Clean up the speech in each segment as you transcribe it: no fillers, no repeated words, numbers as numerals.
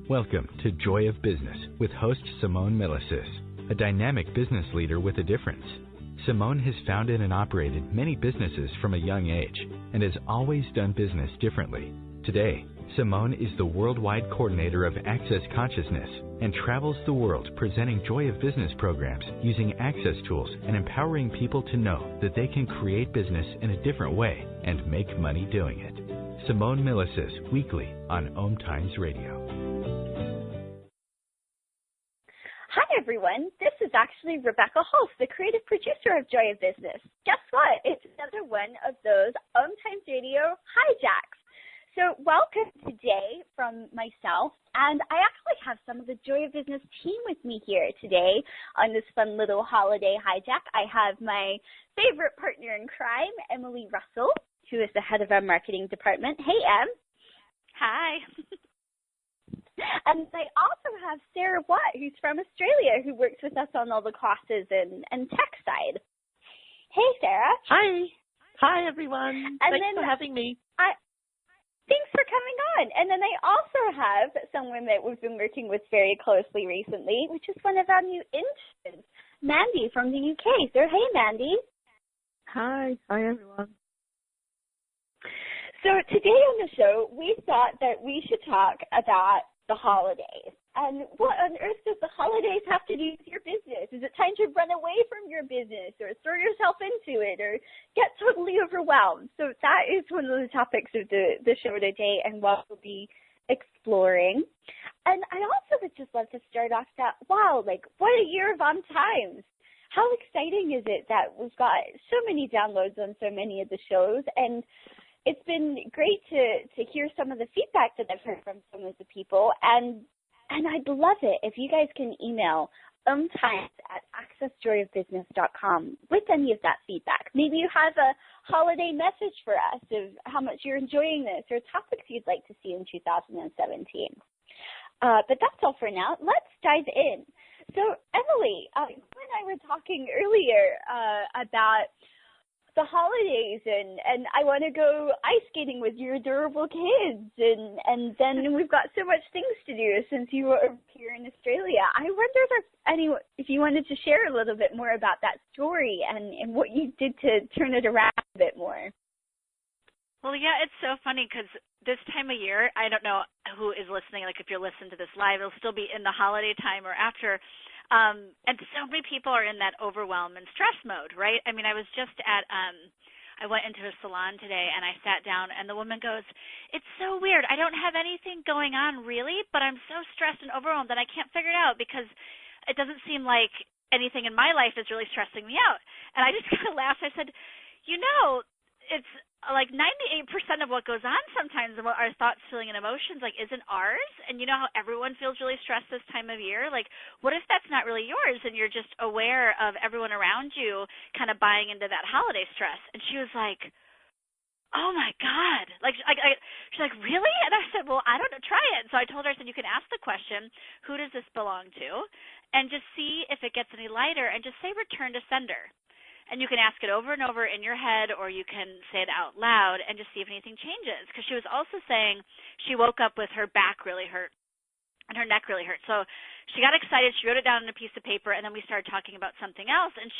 Welcome to Joy of Business with host Simone Milasas, a dynamic business leader with a difference. Simone has founded and operated many businesses from a young age and has always done business differently. Today, Simone is the worldwide coordinator of Access Consciousness and travels the world presenting Joy of Business programs using access tools and empowering people to know that they can create business in a different way and make money doing it. Simone Milasas, weekly on OMTimes Radio. Hi, everyone. This is actually Rebecca Hulse, the creative producer of Joy of Business. Guess what? It's another one of those OMTimes Radio hijacks. So welcome today from myself, and I actually have some of the Joy of Business team with me here today on this fun little holiday hijack. I have my favorite partner in crime, Emily Russell, who is the head of our marketing department. Hey, Em. Hi. And I also have Sarah Watt, who's from Australia, who works with us on all the classes and tech side. Hey, Sarah. Hi. Hi, everyone. Thanks for having me. Thanks for coming on. And then I also have someone that we've been working with very closely recently, which is one of our new interns, Mandy from the UK. So, hey, Mandy. Hi. Hi, everyone. So today on the show, we thought that we should talk about the holidays. And what on earth does the holidays have to do with your business? Is it time to run away from your business or throw yourself into it or get totally overwhelmed? So that is one of the topics of the show today and what we'll be exploring. And I also would just love to start off that, wow, like what a year of OMTimes. How exciting is it that we've got so many downloads on so many of the shows, and it's been great to hear some of the feedback that I've heard from some of the people, and I'd love it if you guys can email OMTimes@accessjoyofbusiness.com with any of that feedback. Maybe you have a holiday message for us of how much you're enjoying this or topics you'd like to see in 2017. But that's all for now. Let's dive in. So, Emily, you and I were talking earlier about the holidays, and I want to go ice skating with your adorable kids, and then we've got so much things to do since you were here in Australia. I wonder if you wanted to share a little bit more about that story and what you did to turn it around a bit more. Well, yeah, it's so funny because this time of year, I don't know who is listening, like if you're listening to this live, it'll still be in the holiday time or after. And so many people are in that overwhelm and stress mode, right? I mean, I was just at, I went into a salon today and I sat down and the woman goes, "It's so weird. I don't have anything going on really, but I'm so stressed and overwhelmed that I can't figure it out because it doesn't seem like anything in my life is really stressing me out." And I just kind of laughed. I said, it's like 98% of what goes on sometimes and what our thoughts, feeling, and emotions like isn't ours. And you know how everyone feels really stressed this time of year? Like, what if that's not really yours and you're just aware of everyone around you kind of buying into that holiday stress? And she was like, "Oh my God." She's like, "Really?" And I said, "Well, I don't know, try it." So I told her, I said, you can ask the question, who does this belong to? And just see if it gets any lighter and just say return to sender. And you can ask it over and over in your head, or you can say it out loud and just see if anything changes. Because she was also saying she woke up with her back really hurt and her neck really hurt. So she got excited. She wrote it down on a piece of paper, and then we started talking about something else. And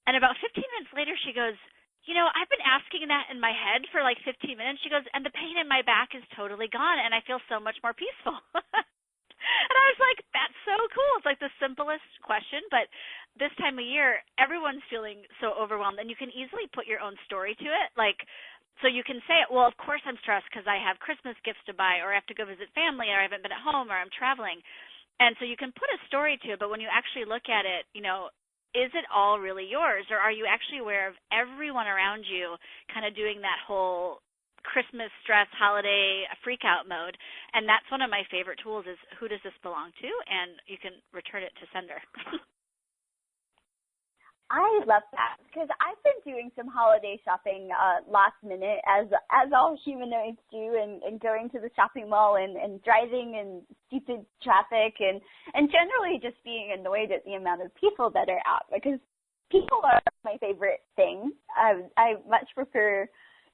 and about 15 minutes later, she goes, "I've been asking that in my head for like 15 minutes." She goes, "And the pain in my back is totally gone, and I feel so much more peaceful." And I was like, that's so cool. It's like the simplest question, but this time of year, everyone's feeling so overwhelmed, and you can easily put your own story to it. Like, so you can say, well, of course I'm stressed because I have Christmas gifts to buy, or I have to go visit family, or I haven't been at home, or I'm traveling. And so you can put a story to it, but when you actually look at it, is it all really yours, or are you actually aware of everyone around you kind of doing that whole Christmas stress, holiday, freak out mode? And that's one of my favorite tools is who does this belong to? And you can return it to sender. I love that because I've been doing some holiday shopping last minute as all humanoids do, and going to the shopping mall and driving in stupid traffic and generally just being annoyed at the amount of people that are out, because people are my favorite thing. I much prefer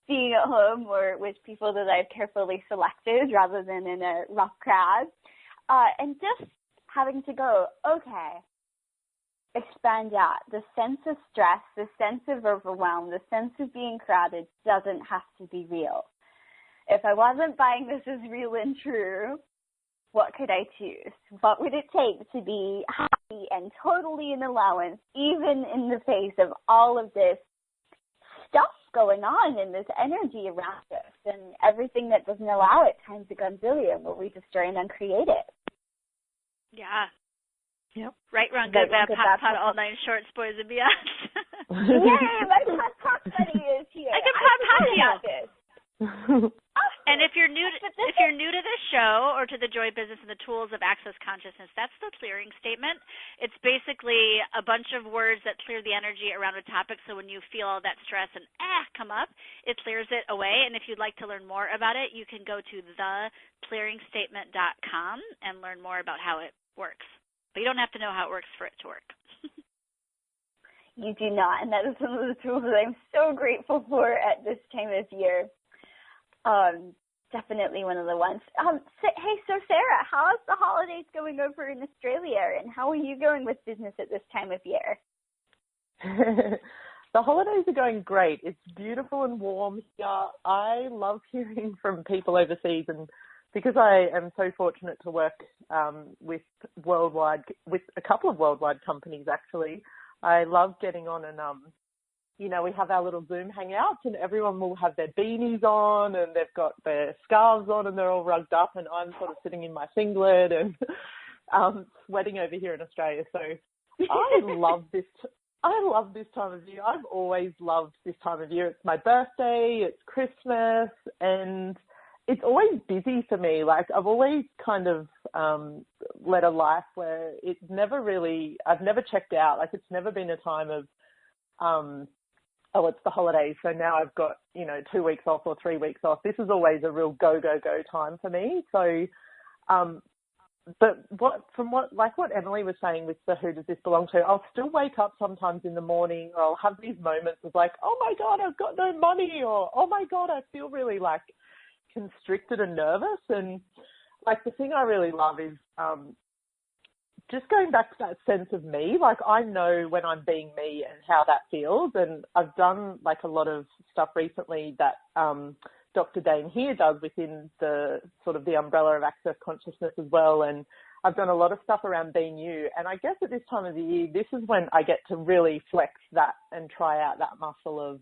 being at home or with people that I've carefully selected rather than in a rough crowd. And just having to go, okay, expand out. The sense of stress, the sense of overwhelm, the sense of being crowded doesn't have to be real. If I wasn't buying this as real and true, what could I choose? What would it take to be happy and totally in allowance, even in the face of all of this stuff going on and this energy around us and everything that doesn't allow it times a gazillion where we destroy and uncreate it? Yeah. Yep. Right, wrong, good, bad, pot, all nine shorts, boys and beyond. Yay, my pot buddy is here. I can pot you. This. And if you're new to this show or to the Joy Business and the Tools of Access Consciousness, that's the clearing statement. It's basically a bunch of words that clear the energy around a topic, so when you feel that stress and come up, it clears it away. And if you'd like to learn more about it, you can go to theclearingstatement.com and learn more about how it works. But you don't have to know how it works for it to work. You do not, and that is one of the tools that I'm so grateful for at this time of year. Definitely one of the ones. Hey, so Sarah, how's the holidays going over in Australia, and how are you going with business at this time of year? The holidays are going great. It's beautiful and warm here. I love hearing from people overseas, and because I am so fortunate to work with a couple of worldwide companies, actually, I love getting on and we have our little Zoom hangouts, and everyone will have their beanies on and they've got their scarves on and they're all rugged up, and I'm sort of sitting in my singlet and sweating over here in Australia. So I love this. I love this time of year. I've always loved this time of year. It's my birthday, it's Christmas, and it's always busy for me. Like, I've always kind of led a life where it's never really, I've never checked out. Like, it's never been a time of, it's the holidays, so now I've got, 2 weeks off or 3 weeks off. This is always a real go, go, go time for me. So, but what Emily was saying with the who does this belong to, I'll still wake up sometimes in the morning, or I'll have these moments of like, oh my God, I've got no money, or oh my God, I feel really like constricted and nervous. And like, the thing I really love is just going back to that sense of me. Like, I know when I'm being me and how that feels, and I've done like a lot of stuff recently that Dr. Dane here does within the sort of the umbrella of Access Consciousness as well, and I've done a lot of stuff around being you. And I guess at this time of the year, this is when I get to really flex that and try out that muscle of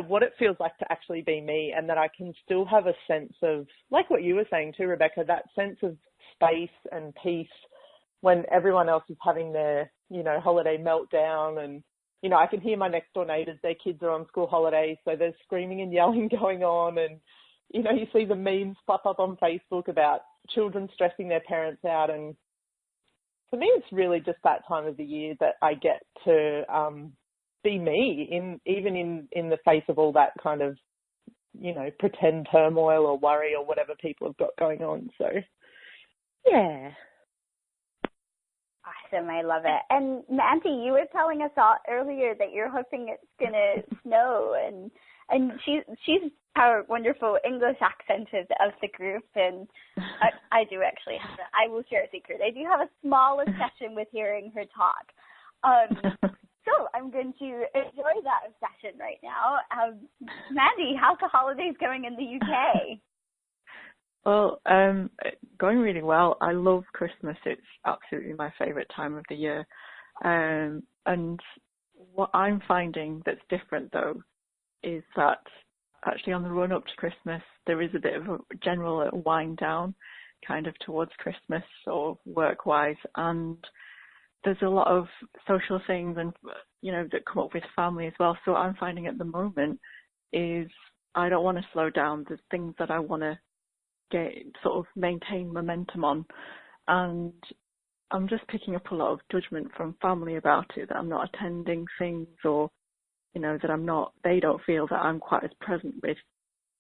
what it feels like to actually be me, and that I can still have a sense of, like what you were saying too, Rebecca, that sense of space and peace when everyone else is having their, holiday meltdown. And, I can hear my next door neighbours, their kids are on school holidays, so there's screaming and yelling going on. And, you see the memes pop up on Facebook about children stressing their parents out. And for me, it's really just that time of the year that I get to be me, even in the face of all that kind of, pretend turmoil or worry or whatever people have got going on. So, yeah. Awesome. I love it. And Mandy, you were telling us all earlier that you're hoping it's going to snow, and she's our wonderful English accent of the group. And I do actually have I will share a secret. I do have a small obsession with hearing her talk. So I'm going to enjoy that obsession right now. Mandy, how's the holidays going in the UK? Well, going really well. I love Christmas. It's absolutely my favourite time of the year. And what I'm finding that's different, though, is that actually on the run up to Christmas, there is a bit of a general wind down kind of towards Christmas or work-wise. And there's a lot of social things and, that come up with family as well. So what I'm finding at the moment is I don't want to slow down. There's things that I want to maintain momentum on, and I'm just picking up a lot of judgment from family about it, that I'm not attending things, or that they don't feel that I'm quite as present with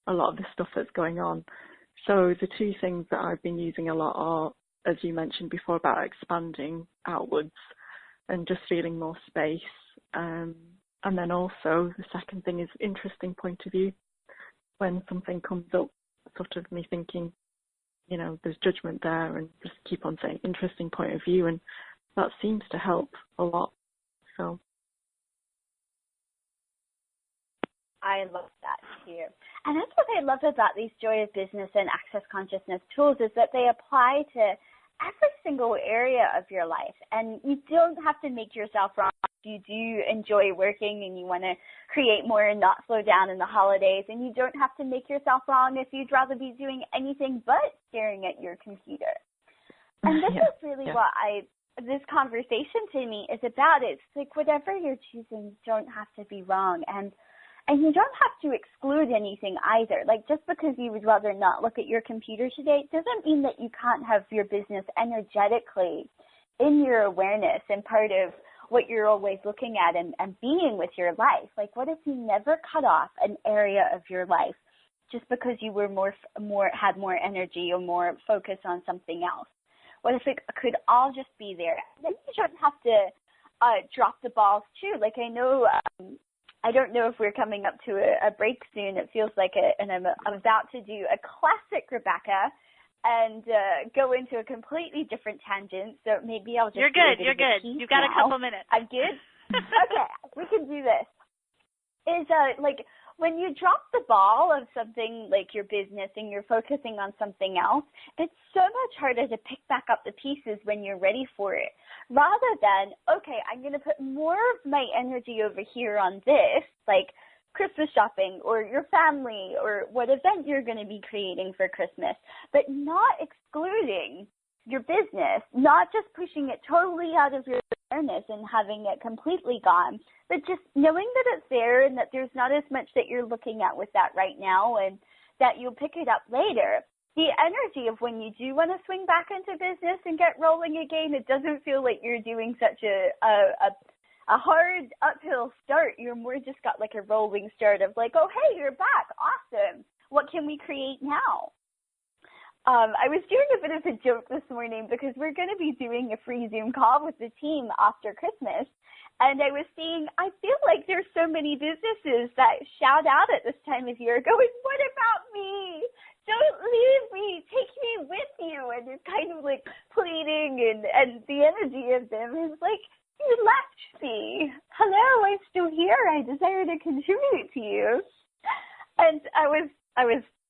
a lot of the stuff that's going on. So the two things that I've been using a lot are, as you mentioned before, about expanding outwards and just feeling more space, And then also the second thing is interesting point of view. When something comes up, sort of me thinking, you know, there's judgment there, and just keep on saying interesting point of view, and that seems to help a lot. So I love that too. And that's what I love about these Joy of Business and Access Consciousness tools, is that they apply to every single area of your life. And you don't have to make yourself wrong. You do enjoy working and you want to create more and not slow down in the holidays. And you don't have to make yourself wrong if you'd rather be doing anything but staring at your computer. And this is really what this conversation to me is about. It's like whatever you're choosing, you don't have to be wrong. And you don't have to exclude anything either. Like, just because you would rather not look at your computer today doesn't mean that you can't have your business energetically in your awareness and part of what you're always looking at and being with your life. Like, what if you never cut off an area of your life just because you were had more energy or more focus on something else? What if it could all just be there? Then you don't have to drop the balls too. Like, I know, I don't know if we're coming up to a break soon. It feels like it, and I'm about to do a classic Rebecca and go into a completely different tangent. So maybe I'll just You're good. You've got a couple minutes. I'm good? Okay, we can do this. Is like when you drop the ball of something like your business and you're focusing on something else, it's so much harder to pick back up the pieces when you're ready for it. Rather than, okay, I'm going to put more of my energy over here on this, like Christmas shopping or your family or what event you're going to be creating for Christmas, but not excluding your business, not just pushing it totally out of your awareness and having it completely gone, but just knowing that it's there and that there's not as much that you're looking at with that right now and that you'll pick it up later. The energy of when you do want to swing back into business and get rolling again, it doesn't feel like you're doing such a hard uphill start. You're more just got like a rolling start of like, oh, hey, you're back. Awesome. What can we create now? I was doing a bit of a joke this morning because we're going to be doing a free Zoom call with the team after Christmas. And I was seeing, I feel like there's so many businesses that shout out at this time of year going, what about me? Don't leave me. Take me with you. And it's kind of like pleading and the energy of them is like, you left me. Hello, I'm still here. I desire to contribute to you. And I was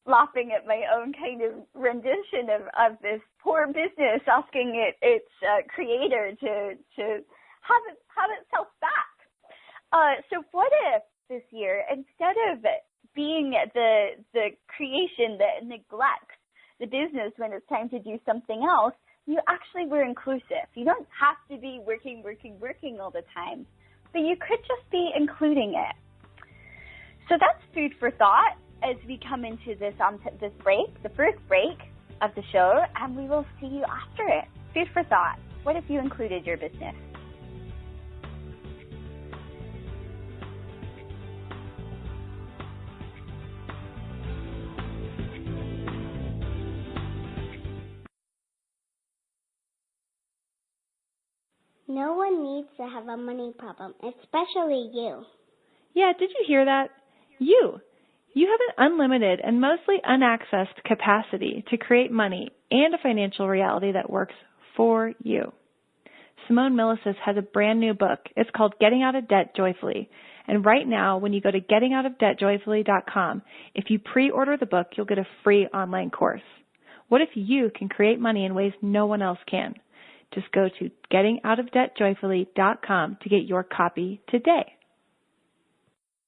laughing at my own kind of rendition of this poor business asking its creator to have itself back. So what if this year, instead of being the creation that neglects the business when it's time to do something else, you actually were inclusive. You don't have to be working all the time, but you could just be including it. So that's food for thought as we come into this break, the first break of the show, and we will see you after it. Food for thought. What if you included your business? No one needs to have a money problem, especially you. Yeah, did you hear that? You have an unlimited and mostly unaccessed capacity to create money and a financial reality that works for you. Simone Milasas has a brand new book. It's called Getting Out of Debt Joyfully. And right now, when you go to gettingoutofdebtjoyfully.com, if you pre-order the book, you'll get a free online course. What if you can create money in ways no one else can? Just go to gettingoutofdebtjoyfully.com to get your copy today.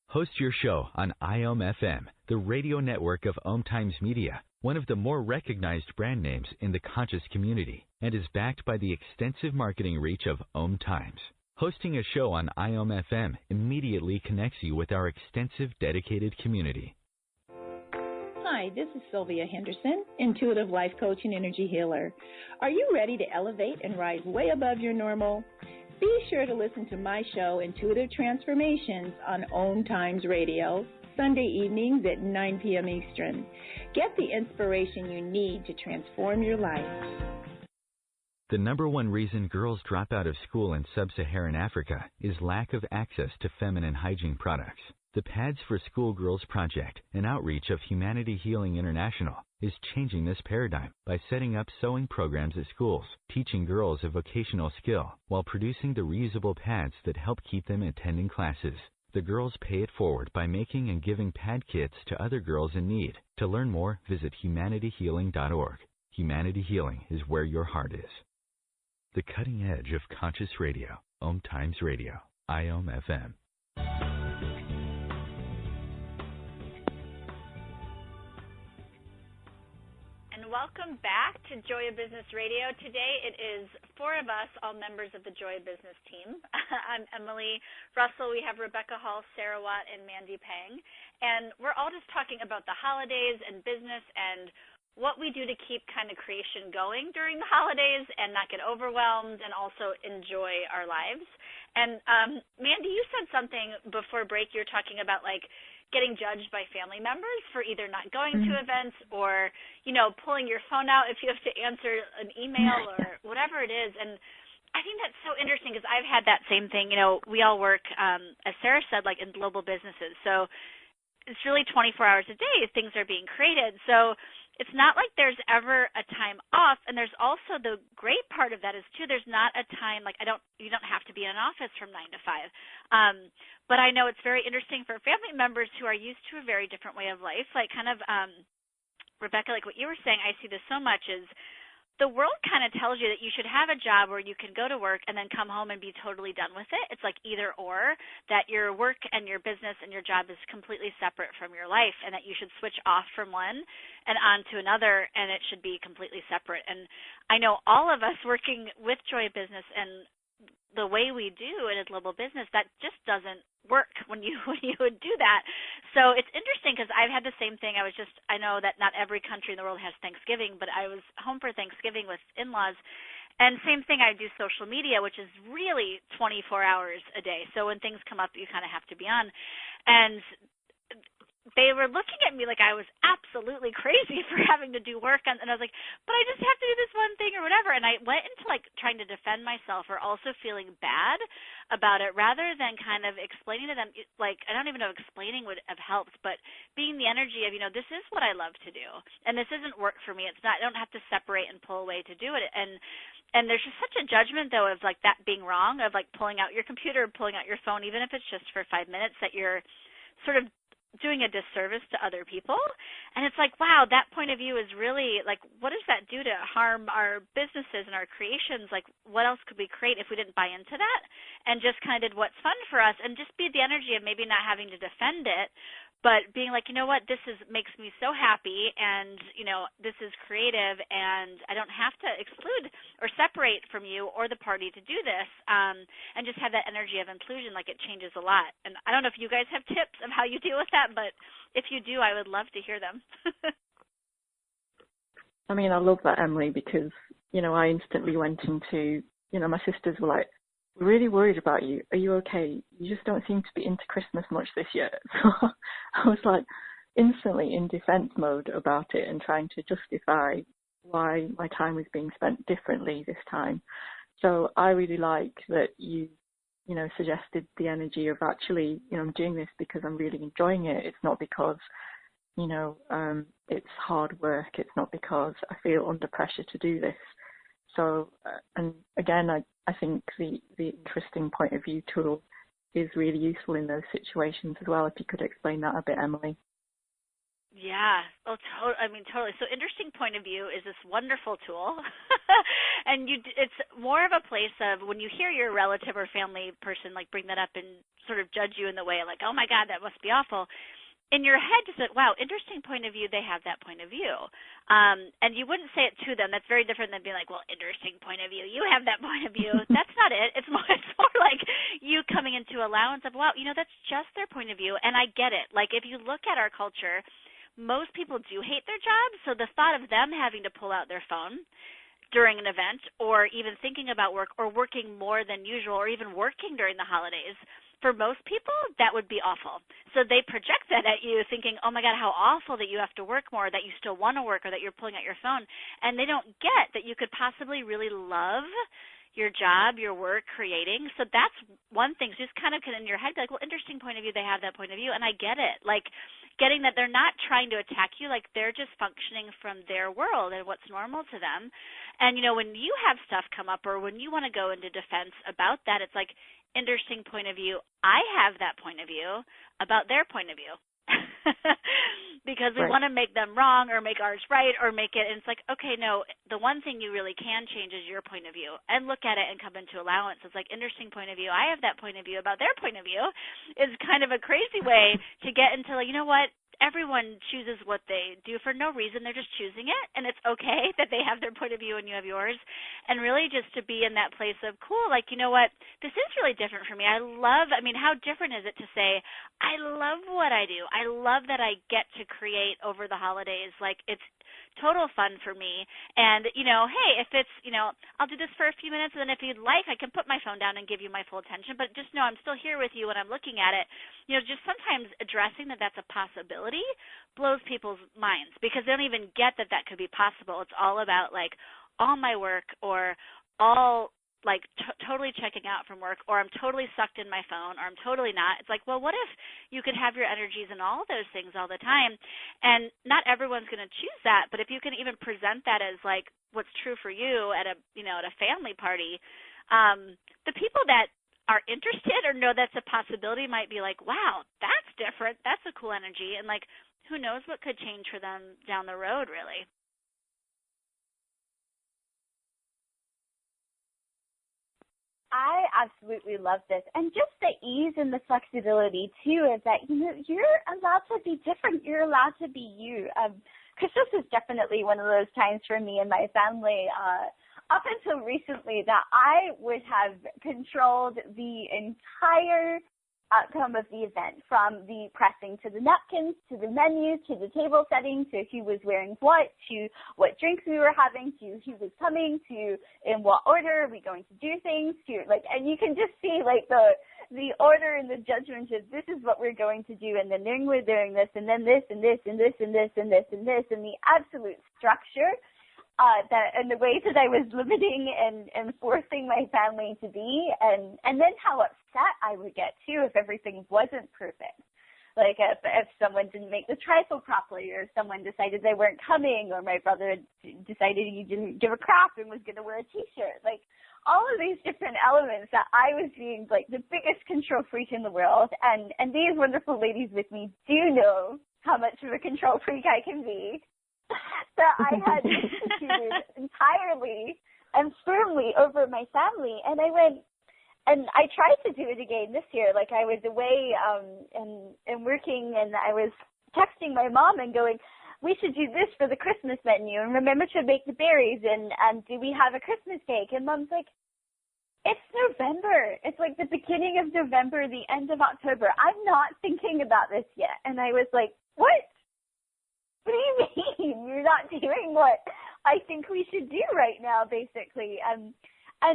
Host your show on IOM-FM, the radio network of OMTimes Media, one of the more recognized brand names in the conscious community, and is backed by the extensive marketing reach of OMTimes. Hosting a show on IOM-FM immediately connects you with our extensive dedicated community. Hi, this is Sylvia Henderson, intuitive life coach and energy healer. Are you ready to elevate and rise way above your normal? Be sure to listen to my show, Intuitive Transformations, on OMTimes Radio, Sunday evenings at 9 p.m. Eastern. Get the inspiration you need to transform your life. The number one reason girls drop out of school in sub-Saharan Africa is lack of access to feminine hygiene products. The Pads for Schoolgirls project, an outreach of Humanity Healing International, is changing this paradigm by setting up sewing programs at schools, teaching girls a vocational skill, while producing the reusable pads that help keep them attending classes. The girls pay it forward by making and giving pad kits to other girls in need. To learn more, visit humanityhealing.org. Humanity Healing is where your heart is. The cutting edge of conscious radio, OMTimes Radio, IOM FM. Welcome back to Joy of Business Radio. Today it is four of us, all members of the Joy of Business team. I'm Emily Russell. We have Rebecca Hulse, Sarah Watt, and Mandy Pang. And we're all just talking about the holidays and business and what we do to keep kind of creation going during the holidays and not get overwhelmed and also enjoy our lives. And Mandy, you said something before break. You were talking about getting judged by family members for either not going to events or, pulling your phone out if you have to answer an email or whatever it is. And I think that's so interesting because I've had that same thing. We all work, as Sarah said, in global businesses. So it's really 24 hours a day things are being created. So it's not like there's ever a time off. And there's also the great part of that is, too, there's not a time, you don't have to be in an office from 9 to 5. But I know it's very interesting for family members who are used to a very different way of life. Rebecca, what you were saying, I see this so much is the world kind of tells you that you should have a job where you can go to work and then come home and be totally done with it. It's like either or, that your work and your business and your job is completely separate from your life and that you should switch off from one and on to another and it should be completely separate. And I know all of us working with Joy Business and the way we do in a global business, that just doesn't work when you would do that. So it's interesting because I've had the same thing. I know that not every country in the world has Thanksgiving, but I was home for Thanksgiving with in-laws. And same thing, I do social media, which is really 24 hours a day. So when things come up, you kind of have to be on. And they were looking at me like I was absolutely crazy for having to do work. And I was like, but I just have to do this one thing or whatever. And I went into trying to defend myself or also feeling bad about it rather than kind of explaining to them, I don't even know if explaining would have helped, but being the energy of, this is what I love to do. And this isn't work for me. It's not, I don't have to separate and pull away to do it. And there's just such a judgment, though, of that being wrong, of pulling out your computer, pulling out your phone, even if it's just for 5 minutes, that you're sort of doing a disservice to other people. And it's wow, that point of view is really what does that do to harm our businesses and our creations? What else could we create if we didn't buy into that and just kind of did what's fun for us and just be the energy of maybe not having to defend it, but being you know what, this makes me so happy and, this is creative and I don't have to exclude or separate from you or the party to do this and just have that energy of inclusion. It changes a lot. And I don't know if you guys have tips of how you deal with that, but if you do, I would love to hear them. I love that, Emily, because, I instantly went into, my sisters were like, we're really worried about you. Are you okay? You just don't seem to be into Christmas much this year. So I was instantly in defense mode about it and trying to justify why my time was being spent differently this time. So I really like that you suggested the energy of actually, I'm doing this because I'm really enjoying it. It's not because, it's hard work. It's not because I feel under pressure to do this. So, and again, I think the interesting point of view tool is really useful in those situations as well. If you could explain that a bit, Emily. Yeah, totally. So interesting point of view is this wonderful tool. And it's more of a place of when you hear your relative or family person bring that up and sort of judge you in the way oh my God, that must be awful. In your head, just wow, interesting point of view, they have that point of view. And you wouldn't say it to them. That's very different than being well, interesting point of view, you have that point of view. That's not it. It's more you coming into allowance of, wow, that's just their point of view. And I get it. If you look at our culture, most people do hate their jobs. So the thought of them having to pull out their phone during an event or even thinking about work or working more than usual or even working during the holidays, for most people, that would be awful. So they project that at you thinking, oh, my God, how awful that you have to work more, that you still want to work, or that you're pulling out your phone. And they don't get that you could possibly really love your job, your work, creating. So that's one thing. So just kind of in your head be like, well, interesting point of view. They have that point of view, and I get it. Like getting that they're not trying to attack you. Like they're just functioning from their world and what's normal to them. And, when you have stuff come up or when you want to go into defense about that, it's like, interesting point of view. I have that point of view about their point of view. Because we want to make them wrong or make ours right or make it, and it's like, okay, no, the one thing you really can change is your point of view and look at it and come into allowance. It's like, interesting point of view. I have that point of view about their point of view is kind of a crazy way to get into, like, you know what? Everyone chooses what they do for no reason. They're just choosing it, and it's okay that they have their point of view and you have yours. And really just to be in that place of, cool, like, you know what, this is really different for me. How different is it to say, I love what I do. I love that I get to create over the holidays. Like, it's total fun for me. And, hey, if it's, I'll do this for a few minutes, and then if you'd like, I can put my phone down and give you my full attention. But just know I'm still here with you when I'm looking at it. Just sometimes addressing that that's a possibility blows people's minds because they don't even get that that could be possible. It's all about, like, all my work or all like totally checking out from work, or I'm totally sucked in my phone, or I'm totally not. It's like, well, what if you could have your energies in all those things all the time? And not everyone's going to choose that, but if you can even present that as like what's true for you at a family party, the people that are interested or know that's a possibility might be like, wow, that's different. That's a cool energy. And like, who knows what could change for them down the road, really. I absolutely love this. And just the ease and the flexibility, too, is that, you're allowed to be different. You're allowed to be you. Christmas is definitely one of those times for me and my family, up until recently, that I would have controlled the entire outcome of the event, from the pressing to the napkins, to the menu, to the table setting, to who was wearing what, to what drinks we were having, to who was coming, to in what order are we going to do things, to like, and you can just see like the order and the judgment of this is what we're going to do, and then we're doing this, and then this, and this, and this, and this, and this, and this, and the absolute structure that and the way that I was limiting and forcing my family to be, and then how upset I would get too if everything wasn't perfect. Like if someone didn't make the trifle properly, or someone decided they weren't coming, or my brother decided he didn't give a crap and was going to wear a T-shirt. Like all of these different elements that I was being like the biggest control freak in the world, and these wonderful ladies with me do know how much of a control freak I can be. That I had instituted entirely and firmly over my family. And I went, and I tried to do it again this year. Like I was away and working, and I was texting my mom and going, we should do this for the Christmas menu, and remember to make the berries, and do we have a Christmas cake? And Mom's like, it's November. It's like the beginning of November, the end of October. I'm not thinking about this yet. And I was like, what? What do you mean? You're not doing what I think we should do right now, basically. And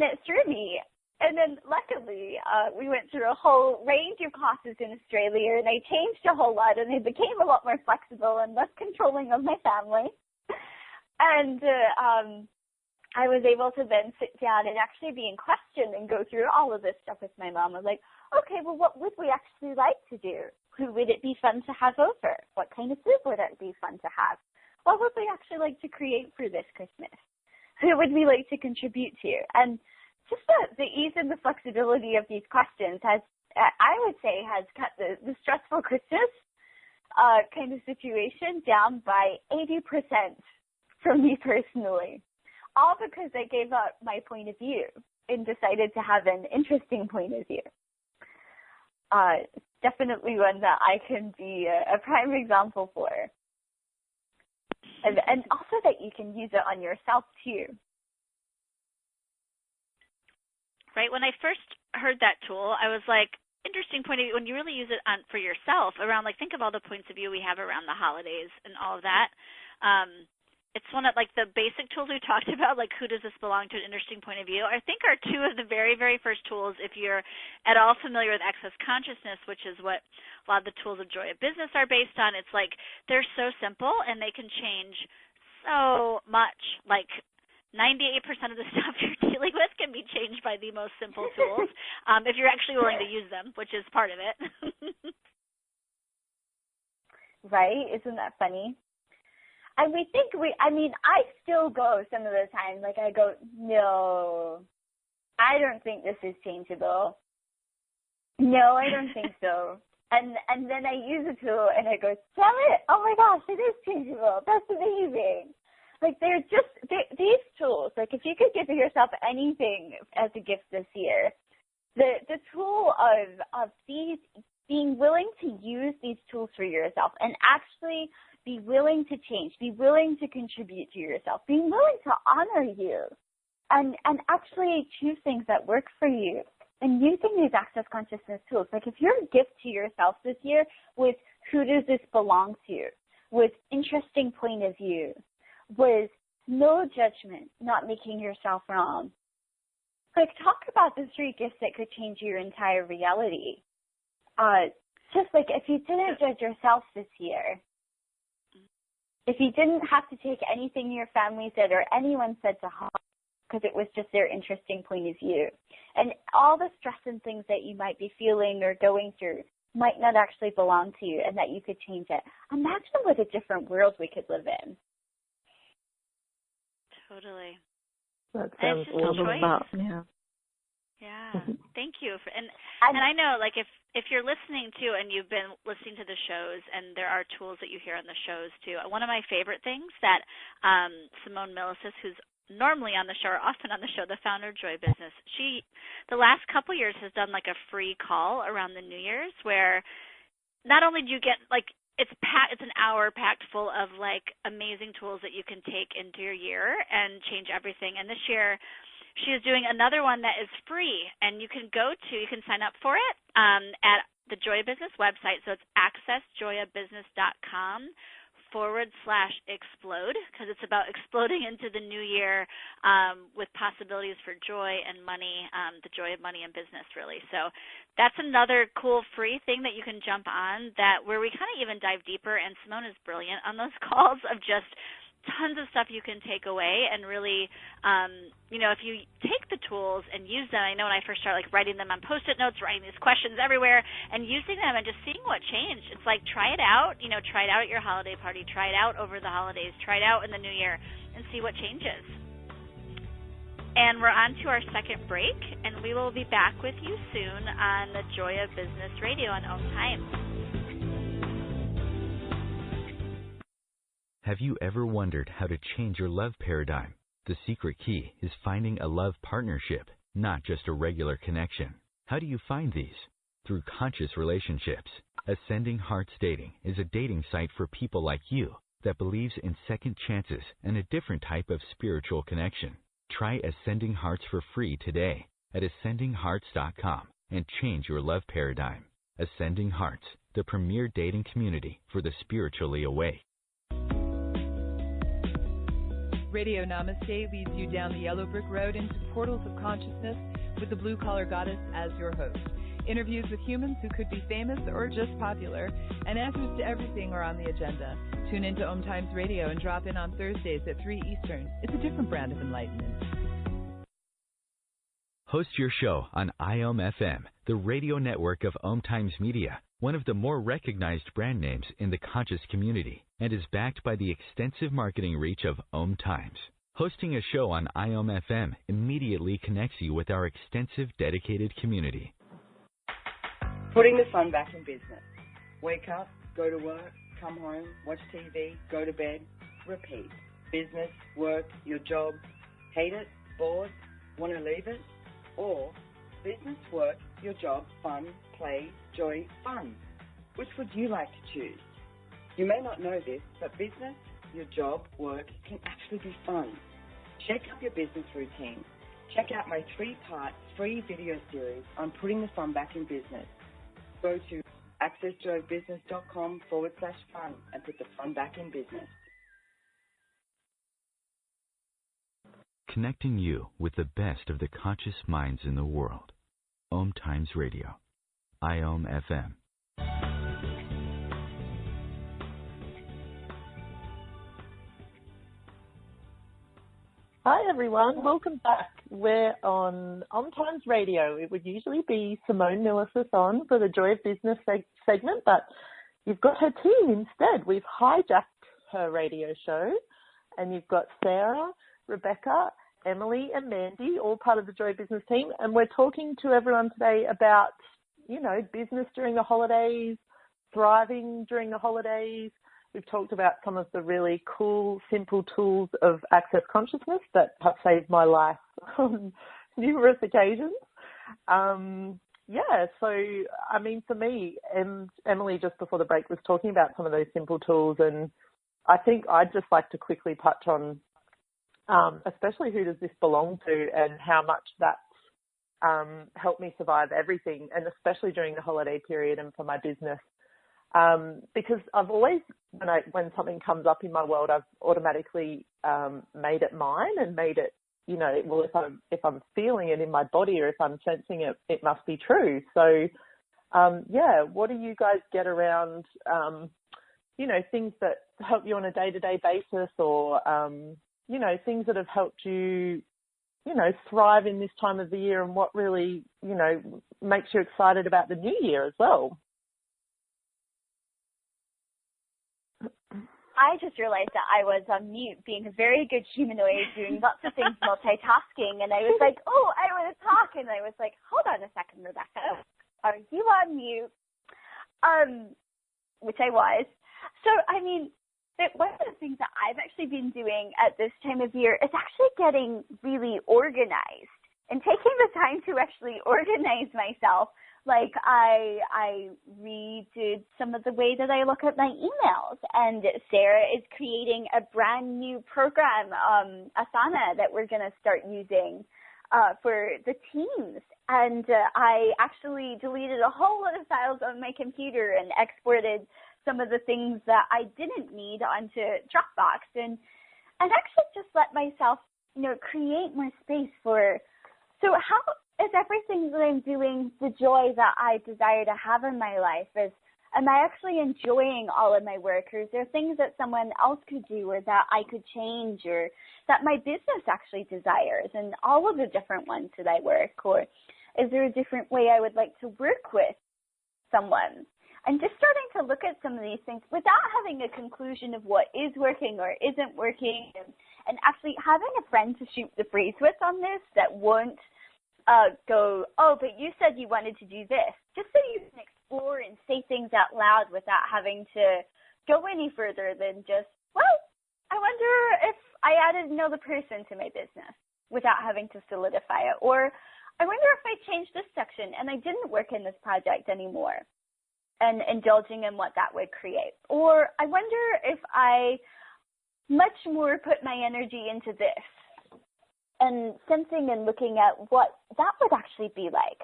it threw me. And then luckily, we went through a whole range of classes in Australia, and I changed a whole lot, and I became a lot more flexible and less controlling of my family. And I was able to then sit down and actually be in question and go through all of this stuff with my mom. I was like, okay, well, what would we actually like to do? Who would it be fun to have over? What kind of food would it be fun to have? What would we actually like to create for this Christmas? Who would we like to contribute to? And just the ease and the flexibility of these questions has, I would say, has cut the stressful Christmas kind of situation down by 80% for me personally. All because I gave up my point of view and decided to have an interesting point of view. Definitely one that I can be a prime example for. And also that you can use it on yourself too. Right. When I first heard that tool, I was like, interesting point of view. When you really use it for yourself, around like, think of all the points of view we have around the holidays and all of that. it's one of, like, the basic tools we talked about, like who does this belong to, an interesting point of view, I think are two of the very, very first tools if you're at all familiar with access consciousness, which is what a lot of the tools of Joy of Business are based on. It's like they're so simple and they can change so much. Like 98% of the stuff you're dealing with can be changed by the most simple tools if you're actually willing to use them, which is part of it. Right? Isn't that funny? And I still go some of the time, like I go, no, I don't think this is changeable. No, I don't think so. And then I use a tool and I go, sell it. Oh my gosh, it is changeable. That's amazing. Like these tools, like if you could give yourself anything as a gift this year, the tool of these, being willing to use these tools for yourself and actually be willing to change, be willing to contribute to yourself, being willing to honor you, and actually choose things that work for you. And using these access consciousness tools, like if your gift to yourself this year was who does this belong to, was interesting point of view, was no judgment, not making yourself wrong. Like talk about the 3 gifts that could change your entire reality. Just like if you didn't judge yourself this year, if you didn't have to take anything your family said or anyone said to heart because it was just their interesting point of view, and all the stress and things that you might be feeling or going through might not actually belong to you and that you could change it. Imagine what a different world we could live in. Totally. That's all about, yeah. Yeah, thank you. And I know, like, if you're listening to, and you've been listening to the shows, and there are tools that you hear on the shows too. One of my favorite things that Simone Milasas, who's normally on the show, or often on the show, the founder of Joy Business, she, the last couple years, has done like a free call around the New Year's where not only do you get like it's an hour packed full of like amazing tools that you can take into your year and change everything. And this year, she is doing another one that is free, and you can sign up for it at the Joy Business website. So it's accessjoyabusiness.com/explode, because it's about exploding into the new year with possibilities for joy and money, the joy of money and business, really. So that's another cool free thing that you can jump on, where we kind of even dive deeper, and Simone is brilliant on those calls of just tons of stuff you can take away and really, if you take the tools and use them, I know when I first started like writing them on Post-it notes, writing these questions everywhere, and using them and just seeing what changed. It's like try it out, try it out at your holiday party, try it out over the holidays, try it out in the new year, and see what changes. And we're on to our second break, and we will be back with you soon on the Joy of Business Radio on OMTimes. Have you ever wondered how to change your love paradigm? The secret key is finding a love partnership, not just a regular connection. How do you find these? Through conscious relationships. Ascending Hearts Dating is a dating site for people like you that believes in second chances and a different type of spiritual connection. Try Ascending Hearts for free today at ascendinghearts.com and change your love paradigm. Ascending Hearts, the premier dating community for the spiritually awake. Radio Namaste leads you down the yellow brick road into portals of consciousness with the blue-collar goddess as your host. Interviews with humans who could be famous or just popular, and answers to everything are on the agenda. Tune into OMTimes Radio and drop in on Thursdays at 3 Eastern. It's a different brand of enlightenment. Host your show on IOM-FM, the radio network of OMTimes Media, one of the more recognized brand names in the conscious community, and is backed by the extensive marketing reach of OMTimes. Hosting a show on IOM-FM immediately connects you with our extensive dedicated community. Putting the fun back in business. Wake up, go to work, come home, watch TV, go to bed, repeat. Business, work, your job, hate it, bored, want to leave it? Or business, work, your job, fun, play, joy, fun. Which would you like to choose? You may not know this, but business, your job, work can actually be fun. Shake up your business routine. Check out my 3-part free video series on putting the fun back in business. Go to accessjoybusiness.com/fun and put the fun back in business. connecting you with the best of the conscious minds in the world. OMTimes Radio, IOM FM. Hi everyone, welcome back. We're on OMTimes Radio. It would usually be Simone Milasas on for the Joy of Business segment, but you've got her team instead. We've hijacked her radio show, and you've got Sarah, Rebecca, Emily and Mandy, all part of the Joy of Business team, and we're talking to everyone today about, business during the holidays, thriving during the holidays. We've talked about some of the really cool, simple tools of access consciousness that have saved my life on numerous occasions. For me, Emily just before the break was talking about some of those simple tools, and I think I'd just like to quickly touch on especially who does this belong to and how much that's helped me survive everything, and especially during the holiday period and for my business. Because I've always, when something comes up in my world, I've automatically made it mine and made it, if I'm feeling it in my body or if I'm sensing it, it must be true. So, what do you guys get around, things that help you on a day-to-day basis, or, things that have helped you, thrive in this time of the year, and what really, makes you excited about the new year as well? I just realized that I was on mute, being a very good humanoid, doing lots of things, multitasking, and I was like, oh, I want to talk, and I was like, hold on a second, Rebecca, are you on mute? Which I was. So, one of the things that I've actually been doing at this time of year is actually getting really organized and taking the time to actually organize myself. Like I redid some of the way that I look at my emails, and Sarah is creating a brand new program, Asana, that we're going to start using for the teams. And I actually deleted a whole lot of files on my computer and exported some of the things that I didn't need onto Dropbox, and actually just let myself, create more space for. So how is everything that I'm doing the joy that I desire to have in my life? Am I actually enjoying all of my work, or is there things that someone else could do, or that I could change, or that my business actually desires, and all of the different ones that I work? Or is there a different way I would like to work with someone? And just starting to look at some of these things without having a conclusion of what is working or isn't working, and actually having a friend to shoot the breeze with on this that won't go, oh, but you said you wanted to do this, just so you can explore and say things out loud without having to go any further than just, well, I wonder if I added another person to my business without having to solidify it. Or I wonder if I changed this section and I didn't work in this project anymore, and indulging in what that would create. Or I wonder if I much more put my energy into this, and sensing and looking at what that would actually be like.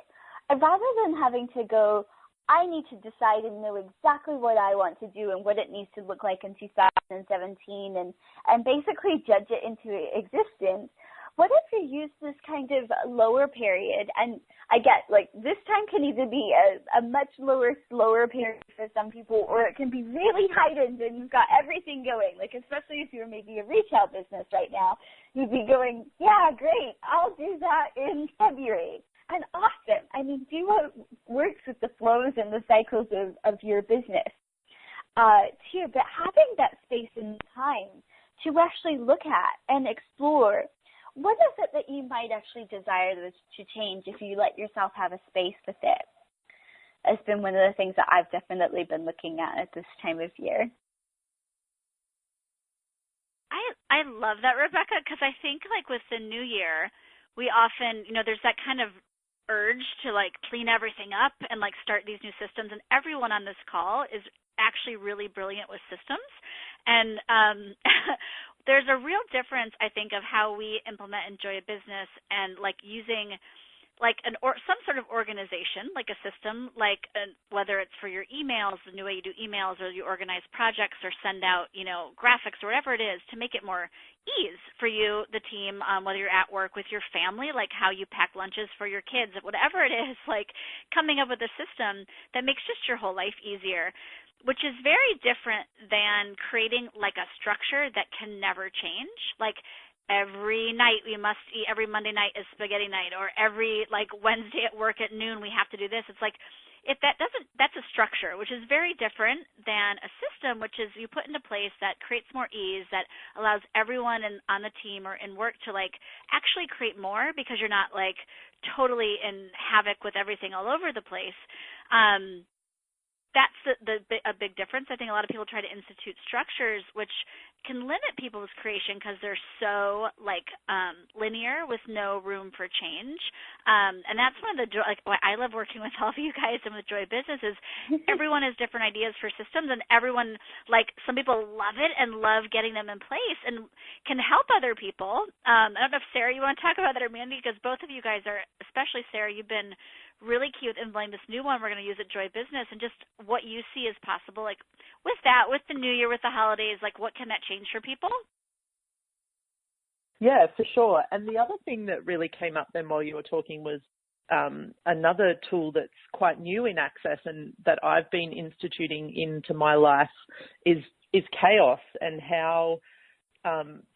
Rather than having to go, I need to decide and know exactly what I want to do and what it needs to look like in 2017 and basically judge it into existence. What if you use this kind of lower period? And I get, this time can either be a much lower, slower period for some people, or it can be really heightened and you've got everything going. Especially if you're maybe a retail business right now, you'd be going, yeah, great, I'll do that in February. And awesome. Do what works with the flows and the cycles of your business, too. But having that space and time to actually look at and explore, what is it that you might actually desire to change if you let yourself have a space with it? It's been one of the things that I've definitely been looking at this time of year. I love that, Rebecca, because I think with the new year, we often, there's that kind of urge to clean everything up and start these new systems, and everyone on this call is actually really brilliant with systems. And there's a real difference, I think, of how we implement and enjoy a business and using some sort of organization, like a system, whether it's for your emails, the new way you do emails, or you organize projects or send out, graphics or whatever it is, to make it more ease for you, the team, whether you're at work with your family, like how you pack lunches for your kids, whatever it is, like coming up with a system that makes just your whole life easier, which is very different than creating like a structure that can never change. Like, every night we must eat, every Monday night is spaghetti night, or every Wednesday at work at noon we have to do this. It's like, if that's a structure, which is very different than a system, which is you put into place that creates more ease, that allows everyone on the team or in work to actually create more, because you're not totally in havoc with everything all over the place. That's a big difference. I think a lot of people try to institute structures which can limit people's creation because they're so linear with no room for change. And that's one of the joy. I love working with all of you guys and with Joy Business is everyone has different ideas for systems, and everyone some people love it and love getting them in place and can help other people. I don't know if Sarah, you want to talk about that, or Mandy, because both of you guys are, especially Sarah, you've been really key with implementing this new one we're going to use at Joy Business, and just what you see as possible, with that, with the new year, with the holidays, what can that change for people? Yeah, for sure. And the other thing that really came up then while you were talking was another tool that's quite new in Access and that I've been instituting into my life is chaos, and how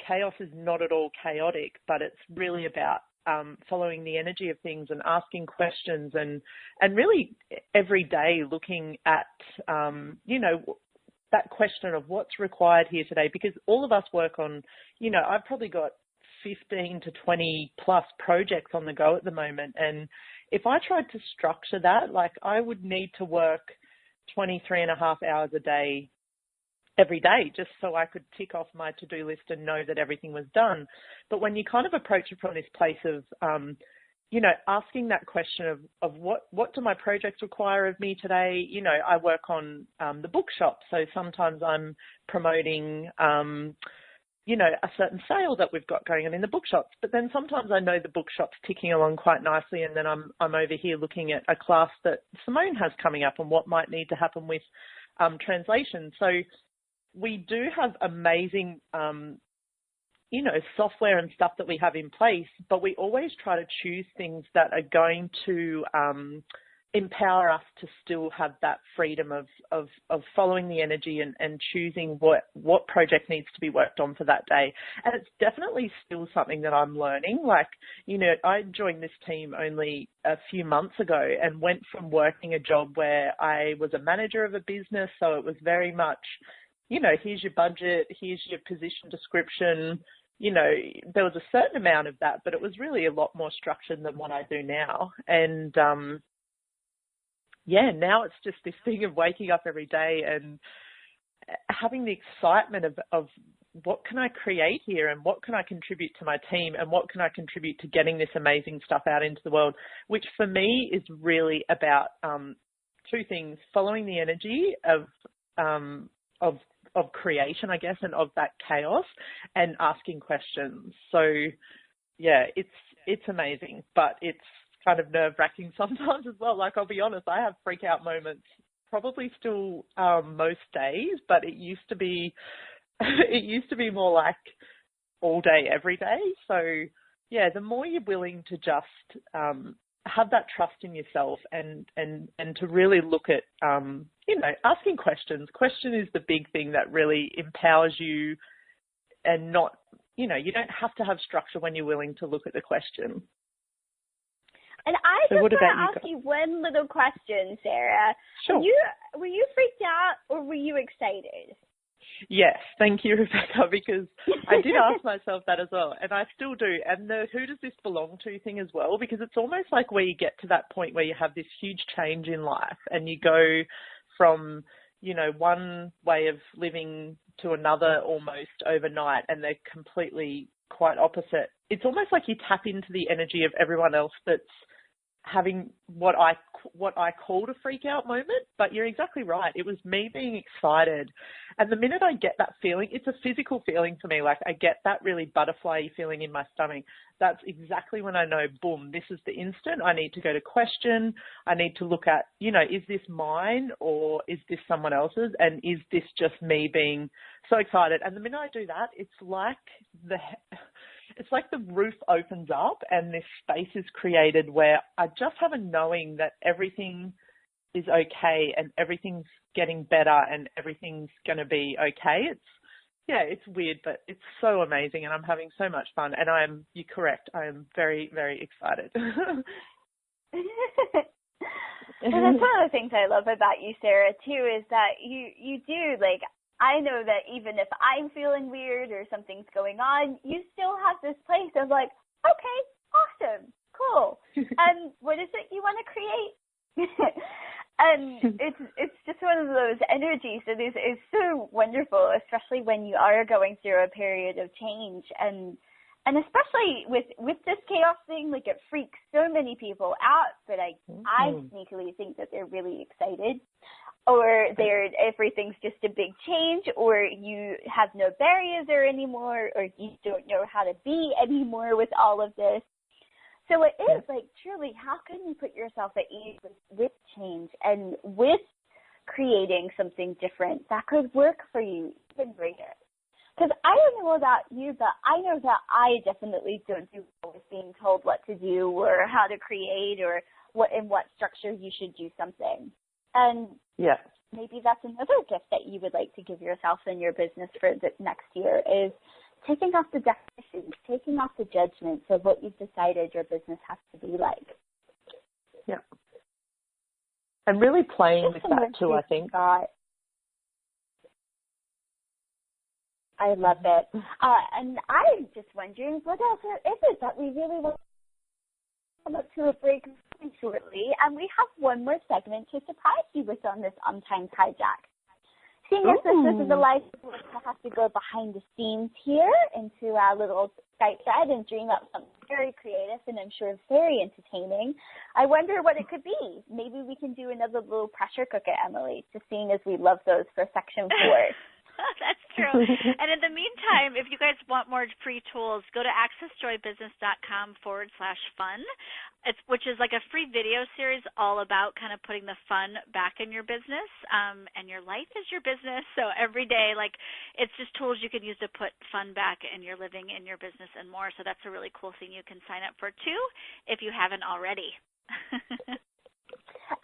chaos is not at all chaotic, but it's really about following the energy of things and asking questions and really every day looking at, that question of what's required here today, because all of us work on, I've probably got 15 to 20 plus projects on the go at the moment. And if I tried to structure that, I would need to work 23 and a half hours a day every day just so I could tick off my to-do list and know that everything was done. But when you kind of approach it from this place of, asking that question of what do my projects require of me today? I work on the bookshop, so sometimes I'm promoting, a certain sale that we've got going on in the bookshops. But then sometimes I know the bookshop's ticking along quite nicely, and then I'm over here looking at a class that Simone has coming up and what might need to happen with translation. So we do have amazing, software and stuff that we have in place, but we always try to choose things that are going to empower us to still have that freedom of following the energy and choosing what project needs to be worked on for that day. And it's definitely still something that I'm learning. I joined this team only a few months ago and went from working a job where I was a manager of a business, so it was very much, here's your budget, here's your position description. There was a certain amount of that, but it was really a lot more structured than what I do now. And, now it's just this thing of waking up every day and having the excitement of what can I create here and what can I contribute to my team and what can I contribute to getting this amazing stuff out into the world, which for me is really about two things: following the energy of creation, I guess, and of that chaos, and asking questions. So yeah, it's amazing, but it's kind of nerve-wracking sometimes as well. I'll be honest, I have freak out moments probably still most days, but it used to be more like all day, every day. So yeah, the more you're willing to just have that trust in yourself and to really look at, asking questions. Question is the big thing that really empowers you, and not, you don't have to have structure when you're willing to look at the question. And I just want to ask you one little question, Sarah. Sure. Were you freaked out or were you excited? Yes, thank you, Rebecca, because I did ask myself that as well, and I still do. And the who does this belong to thing as well, because it's almost like where you get to that point where you have this huge change in life and you go from, one way of living to another almost overnight, and they're completely quite opposite. It's almost like you tap into the energy of everyone else that's having what I called a freak out moment, but you're exactly right. It was me being excited. And the minute I get that feeling, it's a physical feeling for me. Like I get that really butterfly feeling in my stomach. That's exactly when I know, boom, this is the instant. I need to go to question. I need to look at, is this mine or is this someone else's? And is this just me being so excited? And the minute I do that, it's like the roof opens up and this space is created where I just have a knowing that everything is okay and everything's getting better and everything's going to be okay. It's weird, but it's so amazing and I'm having so much fun. And you're correct, I am very, very excited. And that's one of the things I love about you, Sarah, too, is that you do, like, I know that even if I'm feeling weird or something's going on, you still have this place of like, okay, awesome, cool. And what is it you want to create? And it's just one of those energies that is so wonderful, especially when you are going through a period of change. And especially with this chaos thing, like it freaks so many people out, but I sneakily think that they're really excited. Or everything's just a big change, or you have no barriers there anymore, or you don't know how to be anymore with all of this. So it is like, truly, how can you put yourself at ease with change and with creating something different that could work for you even greater? Because I don't know about you, but I know that I definitely don't do well with being told what to do or how to create or in what structure you should do something. And maybe that's another gift that you would like to give yourself in your business for the next year is taking off the definitions, taking off the judgments of what you've decided your business has to be like. Yeah. And really playing with that too, I think. I love it. And I'm just wondering, what else is it that we really want to come up to a break shortly, and we have one more segment to surprise you with on this OMTimes hijack. Seeing as this is a live, we'll have to go behind the scenes here into our little Skype chat and dream up something very creative and I'm sure very entertaining. I wonder what it could be. Maybe we can do another little pressure cooker, Emily, just seeing as we love those for section 4. That's true. And in the meantime, if you guys want more free tools, go to accessjoybusiness.com/fun, which is like a free video series all about kind of putting the fun back in your business. And your life is your business. So every day, like, it's just tools you can use to put fun back in your living, in your business, and more. So that's a really cool thing you can sign up for, too, if you haven't already.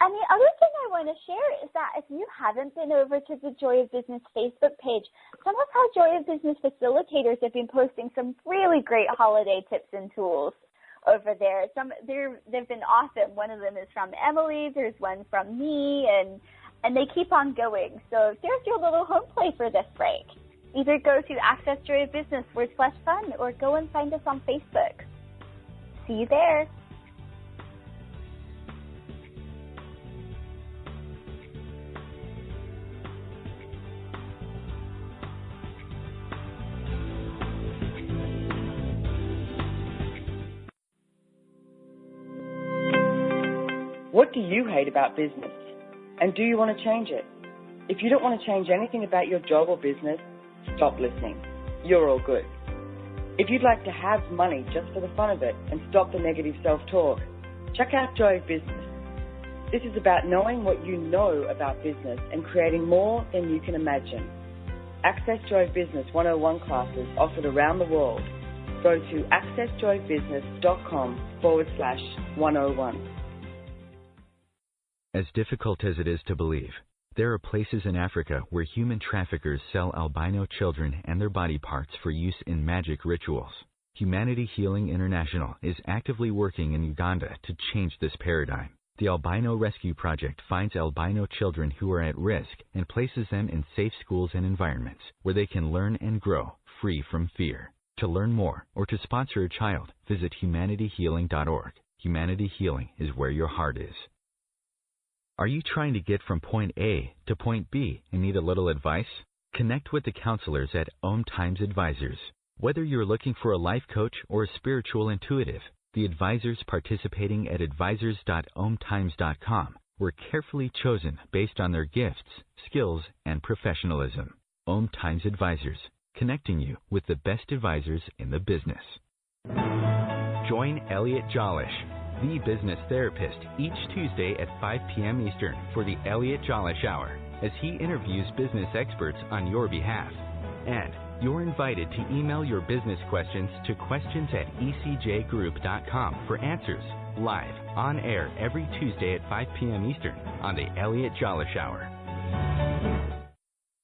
And the other thing I want to share is that if you haven't been over to the Joy of Business Facebook page, some of our Joy of Business facilitators have been posting some really great holiday tips and tools over there. They've been awesome. One of them is from Emily. There's one from me, and they keep on going. So there's your little home play for this break. Either go to accessjoyofbusiness.com/fun or go and find us on Facebook. See you there. What do you hate about business? And do you want to change it? If you don't want to change anything about your job or business, stop listening. You're all good. If you'd like to have money just for the fun of it and stop the negative self-talk, check out Joy of Business. This is about knowing what you know about business and creating more than you can imagine. Access Joy of Business 101 classes offered around the world. Go to accessjoybusiness.com/101. As difficult as it is to believe, there are places in Africa where human traffickers sell albino children and their body parts for use in magic rituals. Humanity Healing International is actively working in Uganda to change this paradigm. The Albino Rescue Project finds albino children who are at risk and places them in safe schools and environments where they can learn and grow free from fear. To learn more or to sponsor a child, visit humanityhealing.org. Humanity Healing is where your heart is. Are you trying to get from point A to point B and need a little advice? Connect with the counselors at OMTimes Advisors. Whether you're looking for a life coach or a spiritual intuitive, The advisors participating at advisors.omtimes.com were carefully chosen based on their gifts, skills, and professionalism. OMTimes Advisors, connecting you with the best advisors in the business. Join Elliot Jollish, the business therapist, each Tuesday at 5 p.m. Eastern for the Elliot Jollish Hour, as he interviews business experts on your behalf. And you're invited to email your business questions to questions@ecjgroup.com for answers, live, on air every Tuesday at 5 p.m. Eastern on the Elliot Jollish Hour.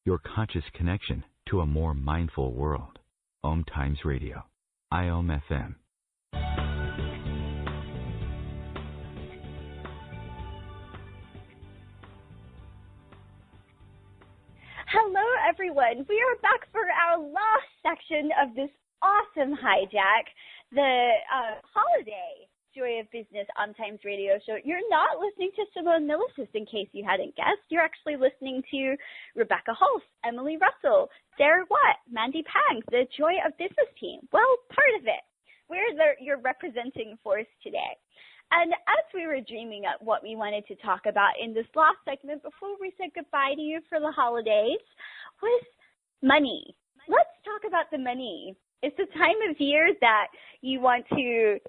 Your conscious connection to a more mindful world. OMTimes Radio. IOM FM. Hello, everyone. We are back for our last section of this awesome hijack, the holiday Joy of Business OMTimes radio show. You're not listening to Simone Milasas, in case you hadn't guessed. You're actually listening to Rebecca Hulse, Emily Russell, Sarah Watt, Mandy Pang, the Joy of Business team. Well, part of it. We're your representing force today. And as we were dreaming up what we wanted to talk about in this last segment before we said goodbye to you for the holidays was money. Let's talk about the money. It's the time of year that you want to,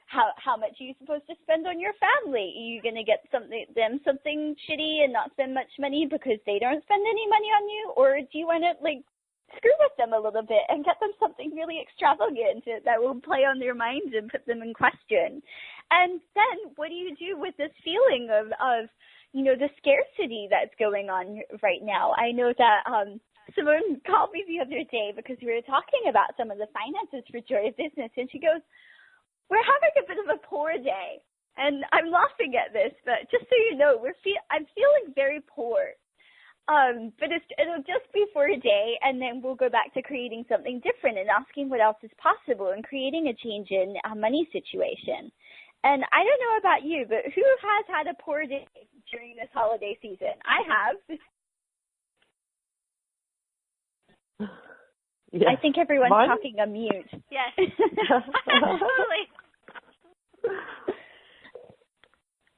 how much are you supposed to spend on your family? Are you going to get something shitty and not spend much money because they don't spend any money on you? Or do you want to, screw with them a little bit and get them something really extravagant that will play on their minds and put them in question? And then what do you do with this feeling of the scarcity that's going on right now? I know that Simone called me the other day because we were talking about some of the finances for Joy of Business, and she goes, "We're having a bit of a poor day." And I'm laughing at this, but just so you know, I'm feeling very poor. But it'll just be for a day, and then we'll go back to creating something different and asking what else is possible and creating a change in a money situation. And I don't know about you, but who has had a poor day during this holiday season? I have. Yes. I think everyone's talking on mute. Yes. Absolutely.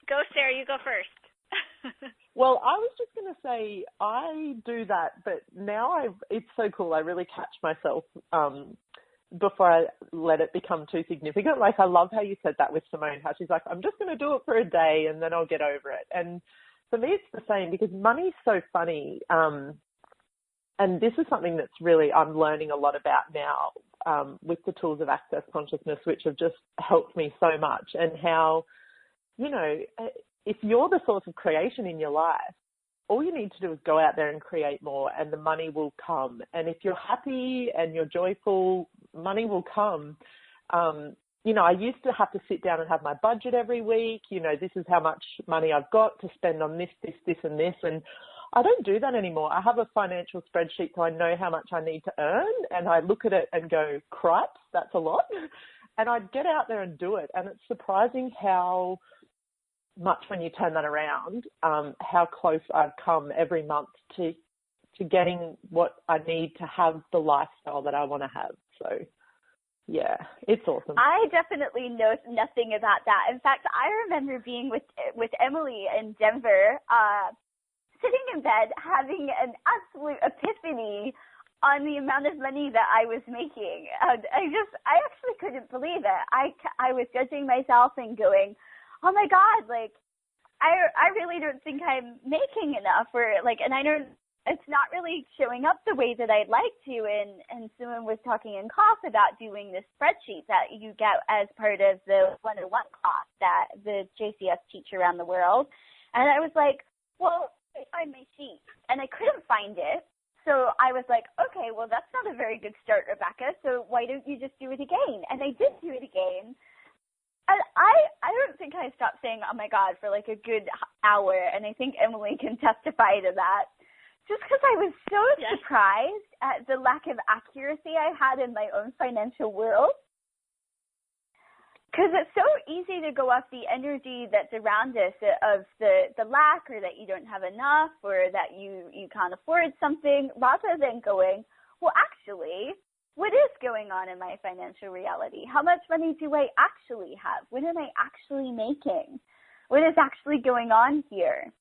Go, Sarah. You go first. Well, I was just going to say I do that, but now it's so cool. I really catch myself before I let it become too significant. I love how you said that with Simone, how she's like, I'm just going to do it for a day and then I'll get over it. And for me, it's the same because money's so funny. And this is something that's really I'm learning a lot about now with the tools of access consciousness, which have just helped me so much. And how, if you're the source of creation in your life, all you need to do is go out there and create more and the money will come. And if you're happy and you're joyful, money will come. I used to have to sit down and have my budget every week. This is how much money I've got to spend on this, and this. And I don't do that anymore. I have a financial spreadsheet so I know how much I need to earn, and I look at it and go, cripes, that's a lot. And I get out there and do it. And it's surprising how much when you turn that around, how close I've come every month to getting what I need to have the lifestyle that I want to have. So, yeah, it's awesome. I definitely know nothing about that. In fact, I remember being with Emily in Denver, sitting in bed having an absolute epiphany on the amount of money that I was making. I actually couldn't believe it. I was judging myself and going, oh my God, I really don't think I'm making enough, and I don't, it's not really showing up the way that I'd like to. And someone was talking in class about doing this spreadsheet that you get as part of the 101 class that the JCS teach around the world. And I was like, well, I find my sheet, and I couldn't find it. So I was like, okay, well, that's not a very good start, Rebecca. So why don't you just do it again? And I did do it again. And I don't think I stopped saying, oh, my God, for a good hour. And I think Emily can testify to that. Just because I was so surprised at the lack of accuracy I had in my own financial world. Because it's so easy to go off the energy that's around us of the lack, or that you don't have enough, or that you can't afford something, rather than going, well, actually, what is going on in my financial reality? How much money do I actually have? What am I actually making? What is actually going on here?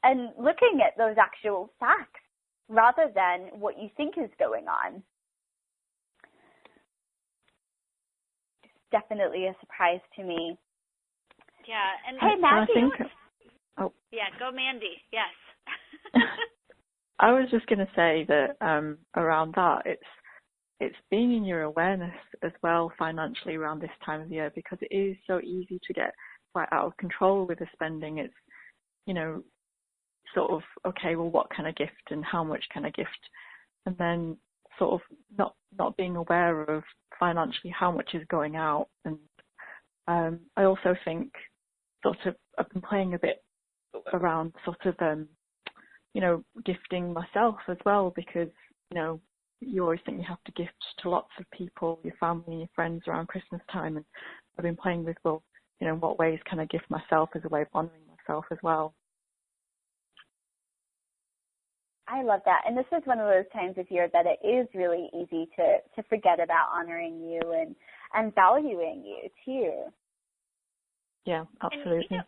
And looking at those actual facts rather than what you think is going on. It's definitely a surprise to me. Yeah, and hey, Maggie. Yeah, go Mandy. Yes. I was just going to say that around that, it's being in your awareness as well financially around this time of year, because it is so easy to get quite out of control with the spending. It's, you know, sort of, okay, well, what can I gift and how much can I gift? And then sort of not being aware of financially how much is going out. And I also think sort of I've been playing a bit around sort of, you know, gifting myself as well, because, you know, you always think you have to gift to lots of people, your family and your friends around Christmas time. And I've been playing with, well, you know, what ways can I gift myself as a way of honouring myself as well? I love that. And this is one of those times of year that it is really easy to forget about honoring you and valuing you too. Yeah, absolutely. And,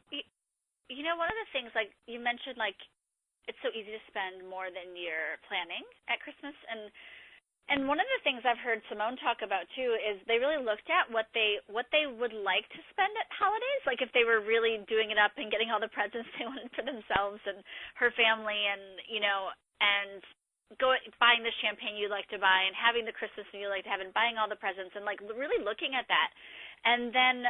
you know, one of the things, like you mentioned, like it's so easy to spend more than you're planning at Christmas. And one of the things I've heard Simone talk about too is they really looked at what they would like to spend at holidays, like if they were really doing it up and getting all the presents they wanted for themselves and her family, and you know, and buying the champagne you like to buy and having the Christmas meal you like to have and buying all the presents and like really looking at that. And then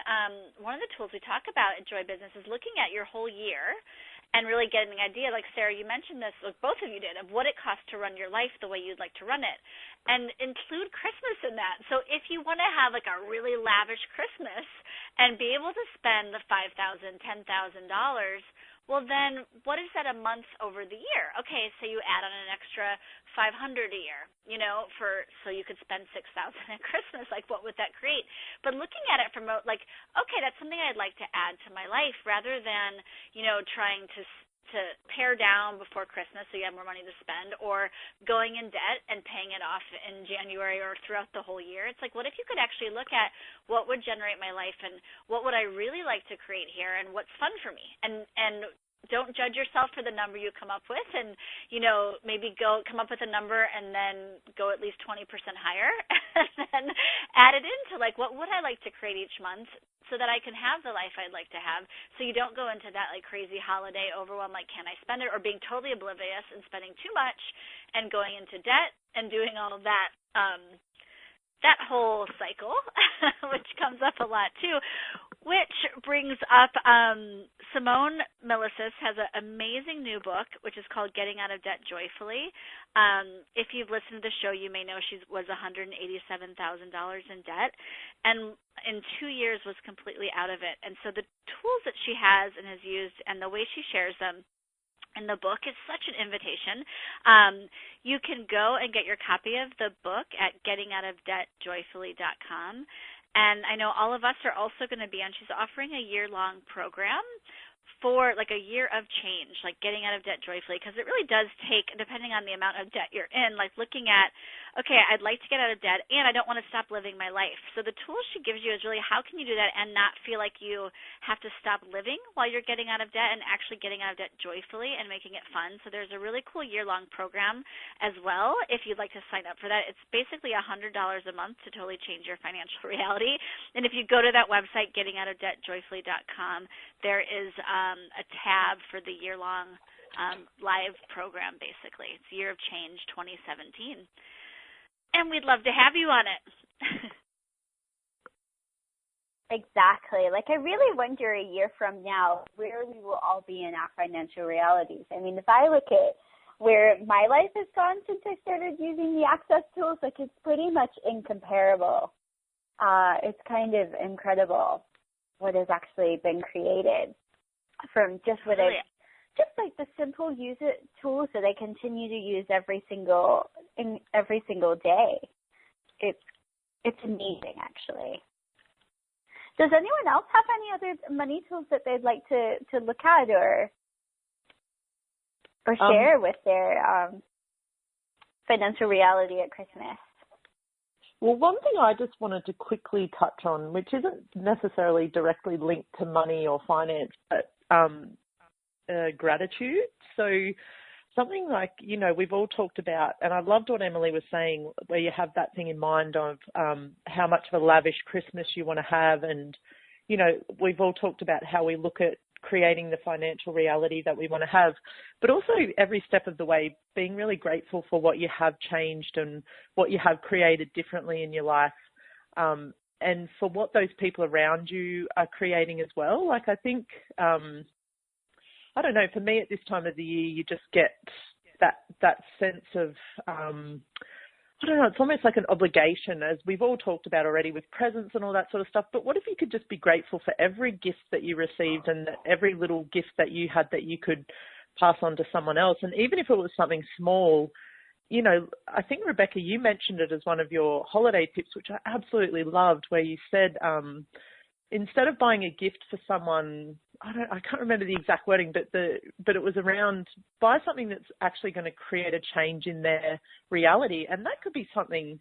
one of the tools we talk about at Joy Business is looking at your whole year and really getting an idea, like Sarah, you mentioned this, like both of you did, of what it costs to run your life the way you'd like to run it, and include Christmas in that. So if you want to have like a really lavish Christmas and be able to spend the $5,000, $10,000, well then what is that a month over the year? Okay, so you add on an extra $500 a year, you know, so you could spend $6,000 at Christmas. Like what would that create? But looking at it from like, okay, that's something I'd like to add to my life, rather than, you know, trying to pare down before Christmas so you have more money to spend, or going in debt and paying it off in January or throughout the whole year. It's like, what if you could actually look at what would generate my life and what would I really like to create here and what's fun for me, and don't judge yourself for the number you come up with, and, you know, maybe come up with a number and then go at least 20% higher and then add it into, like, what would I like to create each month so that I can have the life I'd like to have, so you don't go into that, like, crazy holiday overwhelm, like, can I spend it, or being totally oblivious and spending too much and going into debt and doing all of that, that whole cycle, which comes up a lot too, which brings up Simone Milasas has an amazing new book, which is called Getting Out of Debt Joyfully. If you've listened to the show, you may know she was $187,000 in debt, and in 2 years was completely out of it. And so the tools that she has and has used and the way she shares them in the book is such an invitation. You can go and get your copy of the book at gettingoutofdebtjoyfully.com. And I know all of us are also going to be on, she's offering a year-long program for like a year of change, like getting out of debt joyfully, because it really does take, depending on the amount of debt you're in, like looking at, okay, I'd like to get out of debt and I don't want to stop living my life. So the tools she gives you is really how can you do that and not feel like you have to stop living while you're getting out of debt, and actually getting out of debt joyfully and making it fun. So there's a really cool year-long program as well if you'd like to sign up for that. It's basically $100 a month to totally change your financial reality. And if you go to that website, gettingoutofdebtjoyfully.com, there is a tab for the year-long live program, basically. It's Year of Change 2017. And we'd love to have you on it. Exactly. Like, I really wonder a year from now where we will all be in our financial realities. I mean, if I look at where my life has gone since I started using the Access tools, like, it's pretty much incomparable. It's kind of incredible what has actually been created from just what just like the simple tools that I continue to use every single day. It's amazing, actually. Does anyone else have any other money tools that they'd like to look at or share with their financial reality at Christmas? Well, one thing I just wanted to quickly touch on, which isn't necessarily directly linked to money or finance, but gratitude. So something like, you know, we've all talked about, and I loved what Emily was saying, where you have that thing in mind of how much of a lavish Christmas you want to have. And, you know, we've all talked about how we look at creating the financial reality that we want to have, but also every step of the way being really grateful for what you have changed and what you have created differently in your life, and for what those people around you are creating as well. Like, I think, I don't know, for me at this time of the year, you just get that sense of, I don't know, it's almost like an obligation, as we've all talked about already with presents and all that sort of stuff. But what if you could just be grateful for every gift that you received and every little gift that you had that you could pass on to someone else? And even if it was something small, you know, I think, Rebecca, you mentioned it as one of your holiday tips, which I absolutely loved, where you said, instead of buying a gift for someone, I can't remember the exact wording, but it was around, buy something that's actually going to create a change in their reality. And that could be something,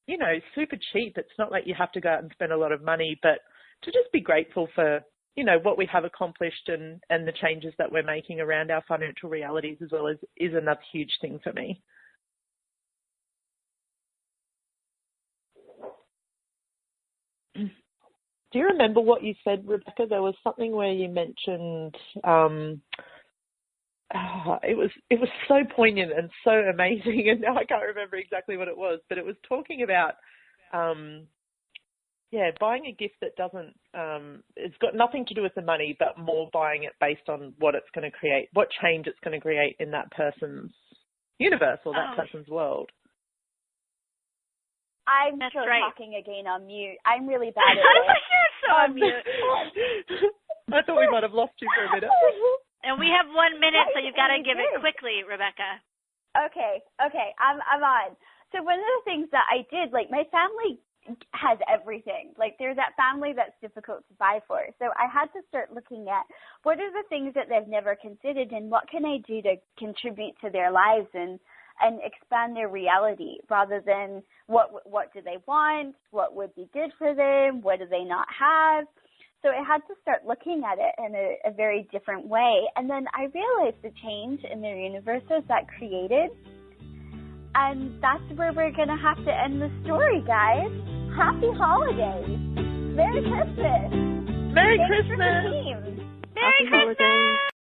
you know, super cheap. It's not like you have to go out and spend a lot of money, but to just be grateful for, you know, what we have accomplished and the changes that we're making around our financial realities as well is another huge thing for me. Do you remember what you said, Rebecca? There was something where you mentioned it was so poignant and so amazing, and now I can't remember exactly what it was, but it was talking about buying a gift that doesn't it's got nothing to do with the money, but more buying it based on what it's going to create, what change it's going to create in that person's universe or that person's world. I'm That's still right. talking again on mute. I'm really bad at it. You're so on mute. I thought we might have lost you for a minute. And we have 1 minute, so you've got to give it quickly, Rebecca. Okay, I'm on. So one of the things that I did, like, my family has everything. Like, there's that family that's difficult to buy for. So I had to start looking at what are the things that they've never considered and what can I do to contribute to their lives and expand their reality, rather than what do they want, what would be good for them, what do they not have. So I had to start looking at it in a very different way. And then I realized the change in their universes that created. And that's where we're going to have to end the story, guys. Happy holidays. Merry Christmas. Merry Thanks Christmas. For the team. Merry Christmas.